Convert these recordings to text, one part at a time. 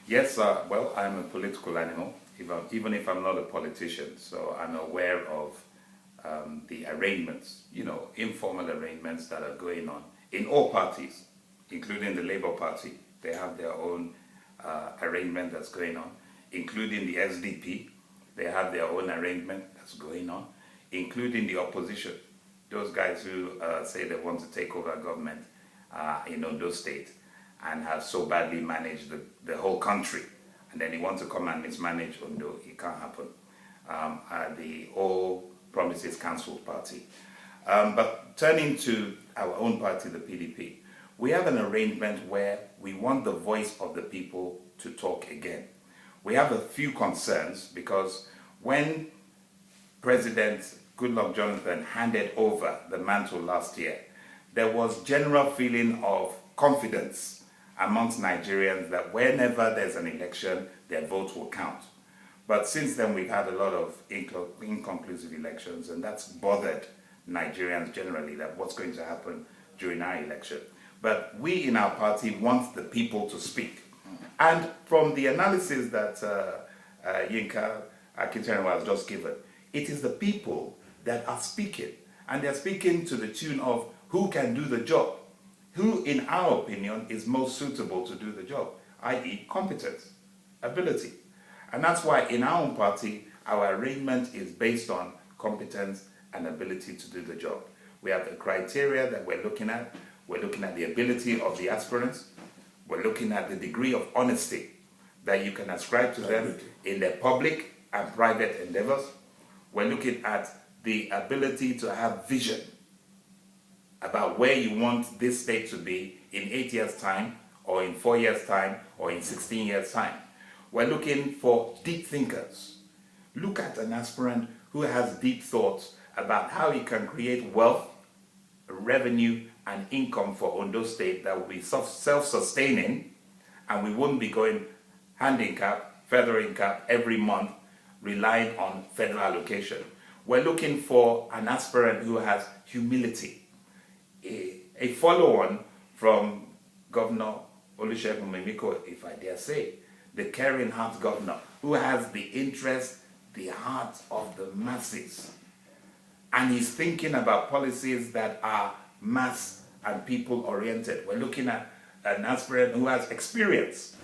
Yes, well, I'm a political animal, even if I'm not a politician. So I'm aware of the arrangements, informal arrangements that are going on in all parties, including the Labour Party. They have their own arrangement that's going on, including the SDP. They have their own arrangement that's going on, including the opposition. Those guys who say they want to take over government in Ondo State and have so badly managed the whole country, and then they want to come and mismanage Ondo. It can't happen. The All Promises Council Party. But turning to our own party, the PDP, we have an arrangement where we want the voice of the people to talk again. We have a few concerns because when President Goodluck Jonathan handed over the mantle last year, there was general feeling of confidence amongst Nigerians that whenever there's an election, their votes will count. But since then, we've had a lot of inconclusive elections, and that's bothered Nigerians generally, that what's going to happen during our election. But we in our party want the people to speak. And from the analysis that Yinka Akintoye has just given, it is the people that are speaking. And they're speaking to the tune of who can do the job, who, in our opinion, is most suitable to do the job, i.e. competence, ability. And that's why in our own party, our arrangement is based on competence and ability to do the job. We have the criteria that we're looking at. We're looking at the ability of the aspirants. We're looking at the degree of honesty that you can ascribe to them in their public and private endeavors. We're looking at the ability to have vision about where you want this state to be in 8 years' time, or in 4 years' time, or in 16 years' time. We're looking for deep thinkers. Look at an aspirant who has deep thoughts about how he can create wealth, revenue, and income for Ondo State that will be self-sustaining, and we wouldn't be going handicap, feathering cap every month, relying on federal allocation. We're looking for an aspirant who has humility. A follow-on from Governor Olusegun Mimiko, if I dare say, the caring heart governor, who has the interest, the heart of the masses. And he's thinking about policies that are mass and people-oriented. We're looking at an aspirant who has experience.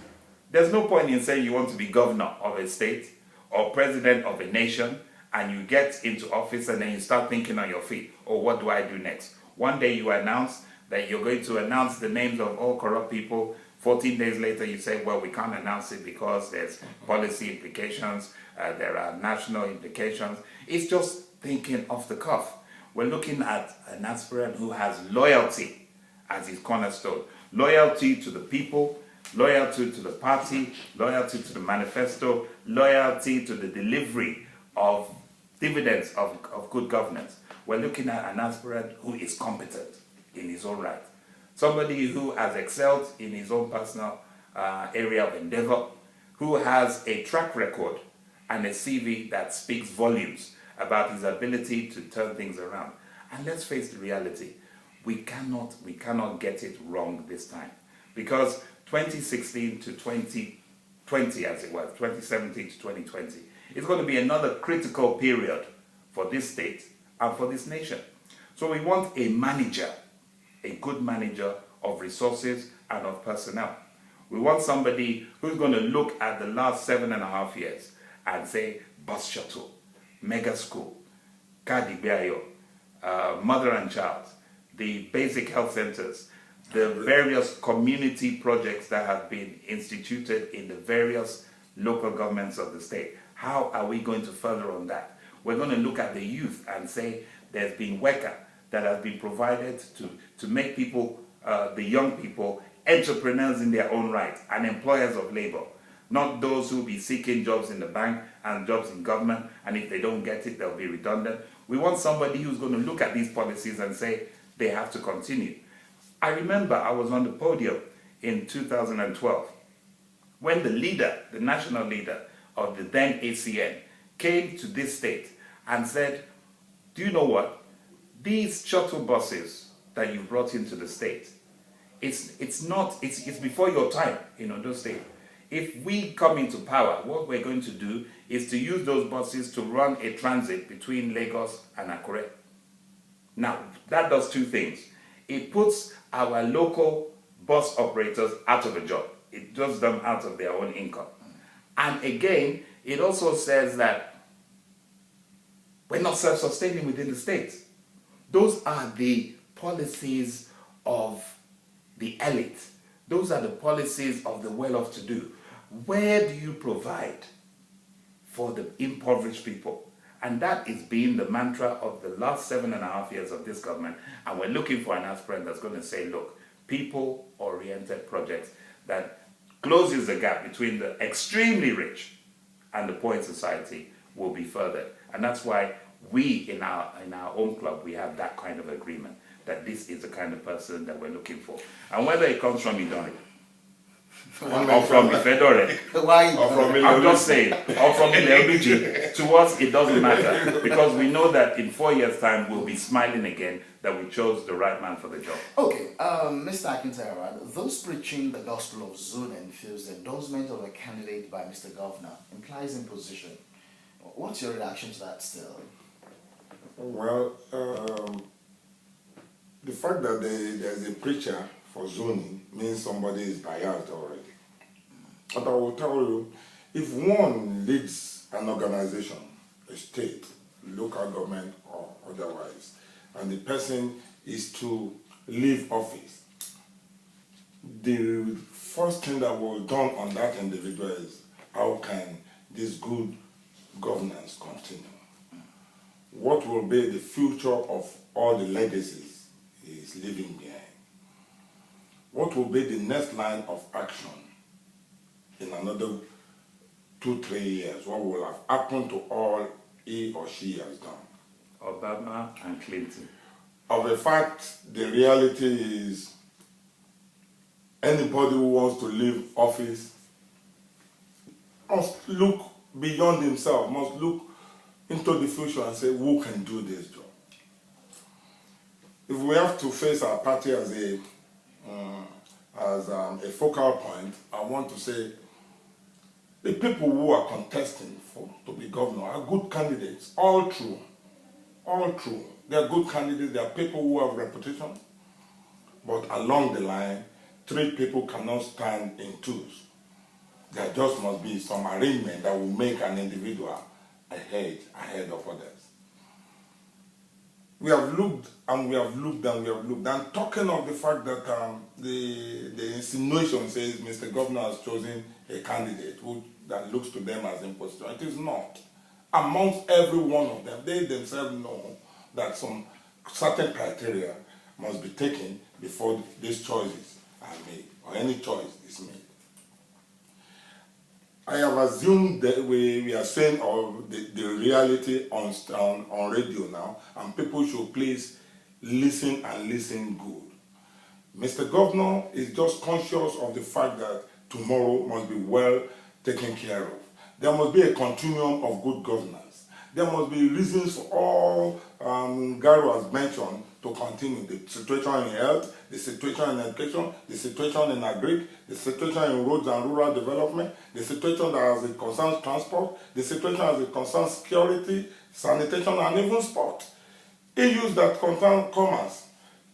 There's no point in saying you want to be governor of a state or president of a nation, and you get into office and then you start thinking on your feet, oh, what do I do next? One day you announce that you're going to announce the names of all corrupt people. 14 days later you say, well, we can't announce it because there's policy implications, there are national implications. It's just thinking off the cuff. We're looking at an aspirant who has loyalty as his cornerstone. Loyalty to the people, loyalty to the party, loyalty to the manifesto, loyalty to the delivery of dividends of good governance. We're looking at an aspirant who is competent in his own right. Somebody who has excelled in his own personal area of endeavor, who has a track record and a CV that speaks volumes about his ability to turn things around. And let's face the reality, we cannot get it wrong this time. Because 2016 to 2020, as it was, 2017 to 2020, is going to be another critical period for this state and for this nation. So we want a manager, a good manager of resources and of personnel. We want somebody who's going to look at the last 7.5 years and say, bus shuttle, mega school, Kadigbeayo, mother and child, the basic health centers, the various community projects that have been instituted in the various local governments of the state. How are we going to further on that? We're going to look at the youth and say there's been WECA that has been provided to make people, the young people, entrepreneurs in their own right and employers of labor. Not those who will be seeking jobs in the bank and jobs in government, and if they don't get it, they'll be redundant. We want somebody who's going to look at these policies and say they have to continue. I remember I was on the podium in 2012 when the leader, the national leader of the then ACN, came to this state and said, do you know what? These shuttle buses that you brought into the state, it's before your time in Ondo State. if we come into power, what we're going to do is to use those buses to run a transit between Lagos and Akure. Now, that does two things. It puts our local bus operators out of a job. It does them out of their own income. And again, it also says that we're not self-sustaining within the state. Those are the policies of the elite. Those are the policies of the well-off-to-do. Where do you provide for the impoverished people? And that is being the mantra of the last 7.5 years of this government. And we're looking for an aspirant that's going to say, look, people-oriented projects that closes the gap between the extremely rich and the poor in society will be furthered. And that's why we, in our own club, we have that kind of agreement, that this is the kind of person that we're looking for. And whether it comes from Idori, or from Ifedore, I'm just saying, or from LBG, to us it doesn't matter, because we know that in 4 years' time we'll be smiling again that we chose the right man for the job. Okay, Mr. Akintayo, those preaching the gospel of zoning feels the endorsement of a candidate by Mr. Governor implies imposition. What's your reaction to that still? Well, the fact that there's a preacher for zoning means somebody is biased already. But I will tell you, if one leads an organization, a state, local government or otherwise, and the person is to leave office, the first thing that will be done on that individual is how can this good governance continue? What will be the future of all the legacies he is leaving behind? What will be the next line of action in another 2-3 years? What will have happened to all he or she has done? Obama and Clinton. Of a fact, the reality is anybody who wants to leave office must look beyond himself, must look into the future and say, who can do this job? If we have to face our party as a focal point, I want to say the people who are contesting to be governor are good candidates, all true. They are good candidates, they are people who have reputation, but along the line, 3 people cannot stand in twos. There just must be some arrangement that will make an individual ahead of others. We have looked and we have looked and we have looked. And talking of the fact that the insinuation says Mr. Governor has chosen a candidate that looks to them as impostor. It is not. Amongst every one of them, they themselves know that some certain criteria must be taken before these choices are made, or any choice is made. I have assumed that we are saying the reality on radio now, and people should please listen and listen good. Mr. Governor is just conscious of the fact that tomorrow must be well taken care of. There must be a continuum of good governance. There must be reasons for all Garo has mentioned to continue. The situation in health, the situation in education, the situation in agri, the situation in roads and rural development, the situation that has it concerns transport, the situation as it concerns security, sanitation, and even sport. Issues that concern commerce.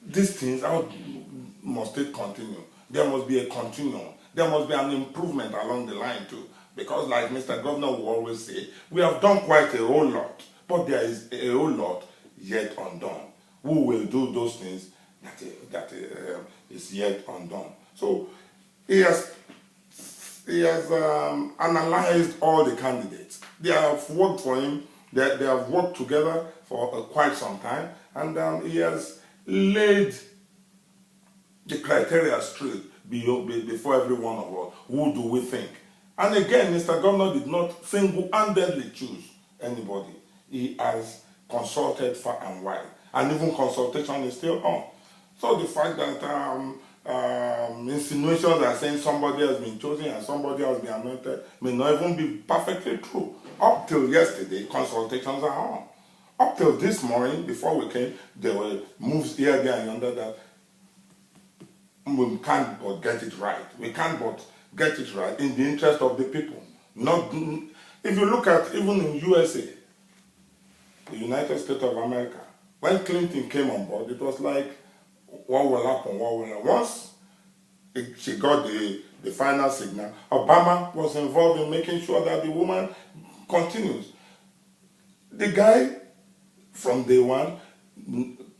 These things, how must it continue? There must be a continuum. There must be an improvement along the line too. Because like Mr. Governor will always say, we have done quite a whole lot, but there is a whole lot yet undone. Who will do those things that is yet undone? So he has analyzed all the candidates. They have worked for him. They have worked together for quite some time, and he has laid the criteria straight before every one of us. Who do we think? And again, Mr. Governor did not single-handedly choose anybody. He has consulted far and wide, and even consultation is still on. So the fact that insinuations are saying somebody has been chosen and somebody has been anointed may not even be perfectly true. Up till yesterday, consultations are on. Up till this morning, before we came, there were moves here, there, and yonder that we can't but get it right. We can't but get it right in the interest of the people. Not if you look at even in USA, the United States of America, when Clinton came on board, it was like, what will happen? What will happen? Once she got the final signal, Obama was involved in making sure that the woman continues. The guy, from day one,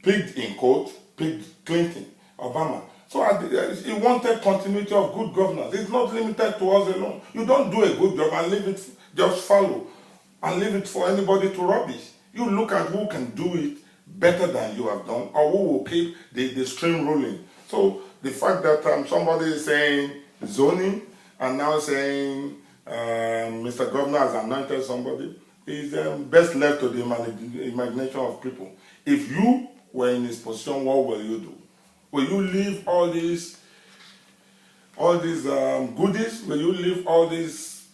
picked Clinton, Obama. So he wanted continuity of good governance. It's not limited to us alone. You don't do a good job and leave it, just follow, and leave it for anybody to rubbish. You look at who can do it better than you have done, or who will keep the stream rolling. So the fact that somebody is saying zoning and now saying Mr. Governor has anointed somebody is best left to the imagination of people. If you were in his position, what will you do? Will you leave all these goodies? Will you leave all this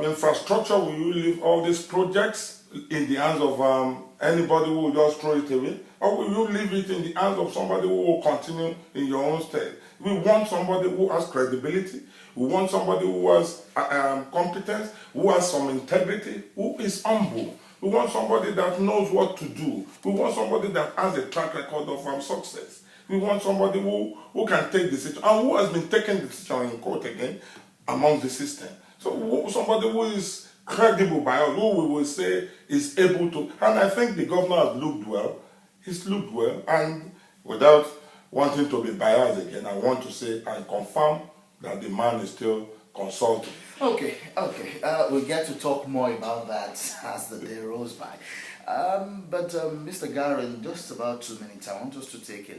infrastructure? Will you leave all these projects in the hands of anybody who will just throw it away? Or will you leave it in the hands of somebody who will continue in your own stead? We want somebody who has credibility. We want somebody who has competence, who has some integrity, who is humble. We want somebody that knows what to do. We want somebody that has a track record of success. We want somebody who can take decisions and who has been taking decision in court again among the system. So somebody who is credible by us, who we will say is able to, and I think the governor has looked well. He's looked well, and without wanting to be biased again, I want to say I confirm that the man is still consulting. Okay. We'll get to talk more about that as the day rolls by. But Mr. Garo, in just about 2 minutes, I want us to take it.